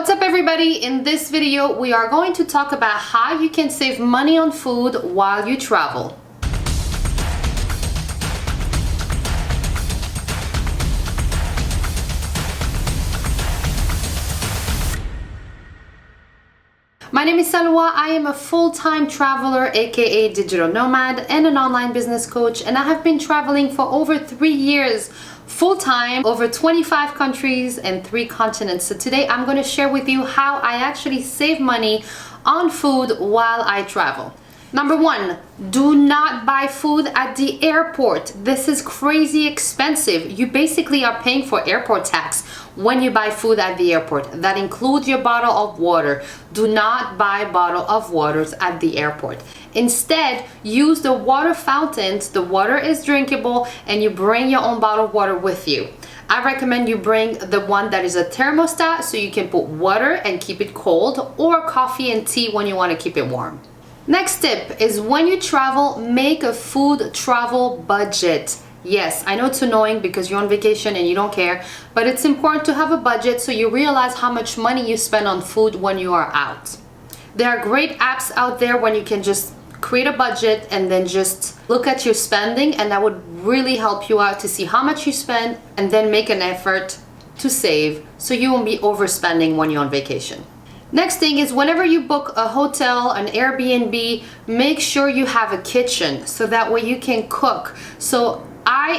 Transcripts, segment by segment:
What's up everybody? In this video we are going to talk about how you can save money on food while you travel. My name is Salwa. I am a full-time traveler, aka digital nomad, and an online business coach, and I have been traveling for over 3 years full-time, over 25 countries and 3 continents. So today I'm going to share with you how I actually save money on food while I travel. Number 1, do not buy food at the airport. This is crazy expensive. You basically are paying for airport tax when you buy food at the airport. That includes your bottle of water. Do not buy bottle of waters at the airport. Instead, use the water fountains. The water is drinkable and you bring your own bottle of water with you. I recommend you bring the one that is a thermostat so you can put water and keep it cold, or coffee and tea when you want to keep it warm. Next tip is when you travel, make a food travel budget. Yes, I know it's annoying because you're on vacation and you don't care, but it's important to have a budget so you realize how much money you spend on food when you are out. There are great apps out there when you can just create a budget and then just look at your spending, and that would really help you out to see how much you spend and then make an effort to save so you won't be overspending when you're on vacation. Next thing is whenever you book a hotel, an Airbnb, make sure you have a kitchen so that way you can cook. So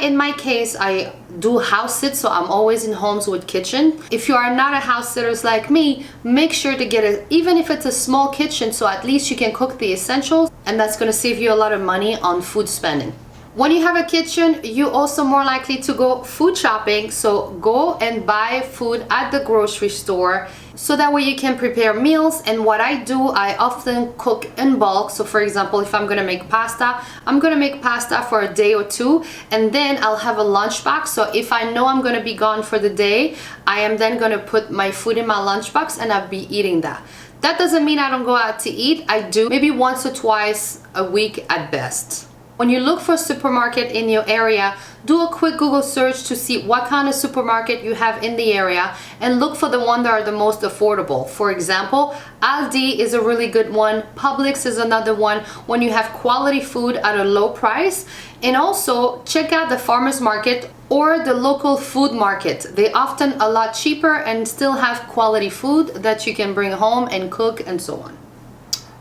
in my case, I do house sit, so I'm always in homes with kitchen. If you are not a house sitters like me, make sure to get it, even if it's a small kitchen, so at least you can cook the essentials, and that's going to save you a lot of money on food spending. When you have a kitchen, you're also more likely to go food shopping, so go and buy food at the grocery store so that way you can prepare meals. And what I do, I often cook in bulk. So for example, if I'm gonna make pasta, I'm gonna make pasta for a day or 2, and then I'll have a lunchbox. So if I know I'm gonna be gone for the day, I am then gonna put my food in my lunchbox and I'll be eating that. That doesn't mean I don't go out to eat. I do maybe once or twice a week at best. When you look for a supermarket in your area, do a quick Google search to see what kind of supermarket you have in the area and look for the one that are the most affordable. For example, Aldi is a really good one. Publix is another one when you have quality food at a low price. And also check out the farmers market or the local food market. They often a lot cheaper and still have quality food that you can bring home and cook and so on.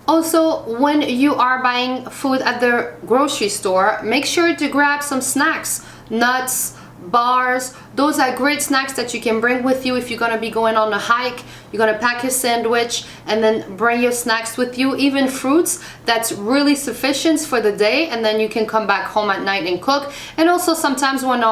Also, when you are buying food at the grocery store, make sure to grab some snacks, nuts, bars. Those are great snacks that you can bring with you if you're going to be going on a hike. You're going to pack your sandwich and then bring your snacks with you, even fruits. That's really sufficient for the day, and then you can come back home at night and cook. And also sometimes when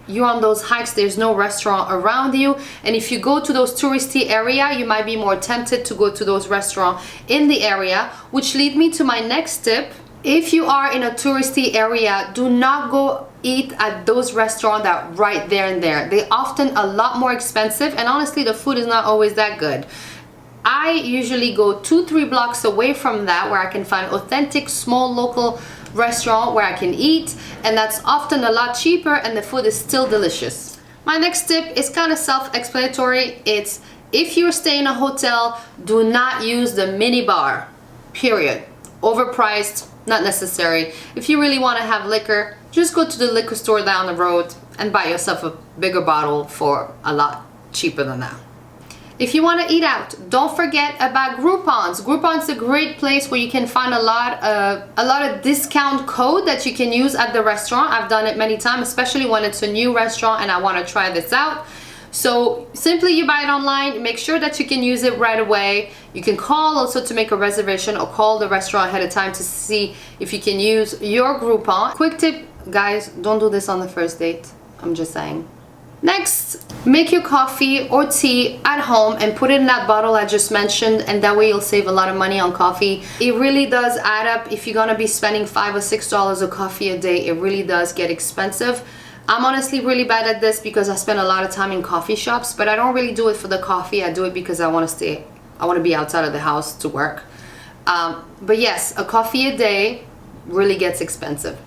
you're on those hikes, there's no restaurant around you, and if you go to those touristy area, you might be more tempted to go to those restaurants in the area, which lead me to my next tip. If you are in a touristy area, do not go eat at those restaurants that are right there and there. They're often a lot more expensive, and honestly the food is not always that good. I usually go 2-3 blocks away from that where I can find authentic small local restaurant where I can eat, and that's often a lot cheaper and the food is still delicious. My next tip is kind of self-explanatory. It's if you stay in a hotel, do not use the mini bar, period. Overpriced, not necessary. If you really want to have liquor, just go to the liquor store down the road and buy yourself a bigger bottle for a lot cheaper than that. If you want to eat out, don't forget about Groupons. Groupons is a great place where you can find a lot of discount code that you can use at the restaurant. I've done it many times, especially when it's a new restaurant and I want to try this out. So simply you buy it online, make sure that you can use it right away. You can call also to make a reservation or call the restaurant ahead of time to see if you can use your Groupon. Quick tip, guys, don't do this on the first date. I'm just saying. Next, make your coffee or tea at home and put it in that bottle I just mentioned, and that way you'll save a lot of money on coffee. It really does add up. If you're gonna be spending $5 or $6 a coffee a day, it really does get expensive. I'm honestly really bad at this because I spend a lot of time in coffee shops, but I don't really do it for the coffee. I do it because I want to be outside of the house to work. But yes, a coffee a day really gets expensive.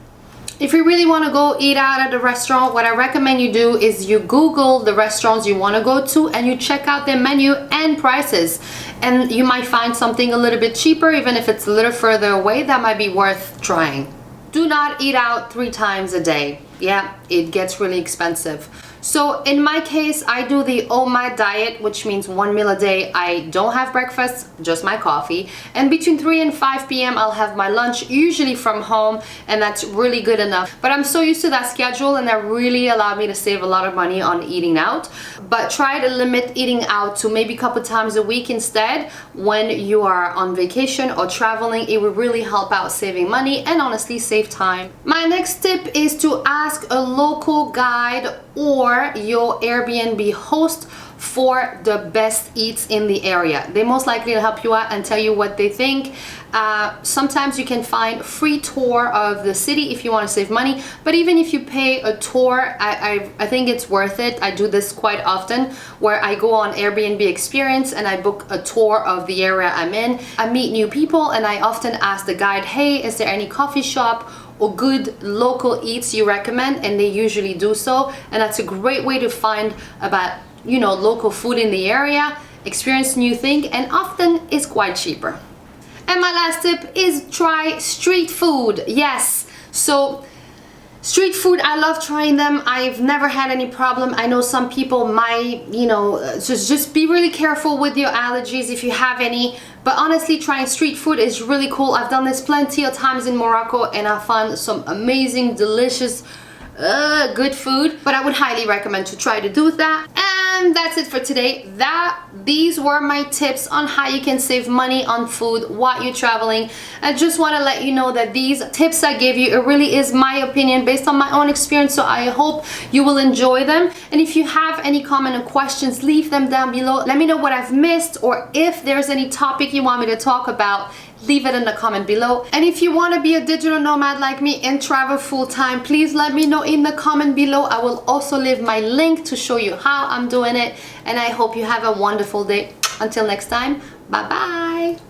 If you really want to go eat out at a restaurant, what I recommend you do is you Google the restaurants you want to go to and you check out their menu and prices. And you might find something a little bit cheaper, even if it's a little further away, that might be worth trying. Do not eat out 3 times a day. Yeah, it gets really expensive. So in my case, I do the nomad diet, which means 1 meal a day. I don't have breakfast, just my coffee. And between 3 and 5 p.m. I'll have my lunch, usually from home, and that's really good enough. But I'm so used to that schedule, and that really allowed me to save a lot of money on eating out. But try to limit eating out to maybe a couple times a week instead when you are on vacation or traveling. It will really help out saving money and honestly save time. My next tip is to ask a local guide or your Airbnb host for the best eats in the area. They most likely will help you out and tell you what they think. Sometimes you can find a free tour of the city if you want to save money, but even if you pay a tour, I think it's worth it. I do this quite often where I go on Airbnb Experience and I book a tour of the area I'm in. I meet new people and I often ask the guide, hey, is there any coffee shop or good local eats you recommend? And they usually do so, and that's a great way to find about, you know, local food in the area, experience new thing, and often is quite cheaper. And my last tip is try street food. Yes, so street food, I love trying them. I've never had any problem. I know some people might, you know, just be really careful with your allergies if you have any. But honestly, trying street food is really cool. I've done this plenty of times in Morocco and I found some amazing, delicious, good food. But I would highly recommend to try to do that. And that's it for today. These were my tips on how you can save money on food while you're traveling. I just want to let you know that these tips I gave you, it really is my opinion based on my own experience, so I hope you will enjoy them. And if you have any comment or questions, leave them down below. Let me know what I've missed, or if there's any topic you want me to talk about, leave it in the comment below. And if you want to be a digital nomad like me and travel full-time, please let me know in the comment below. I will also leave my link to show you how I'm doing it. And I hope you have a wonderful day. Until next time, bye bye.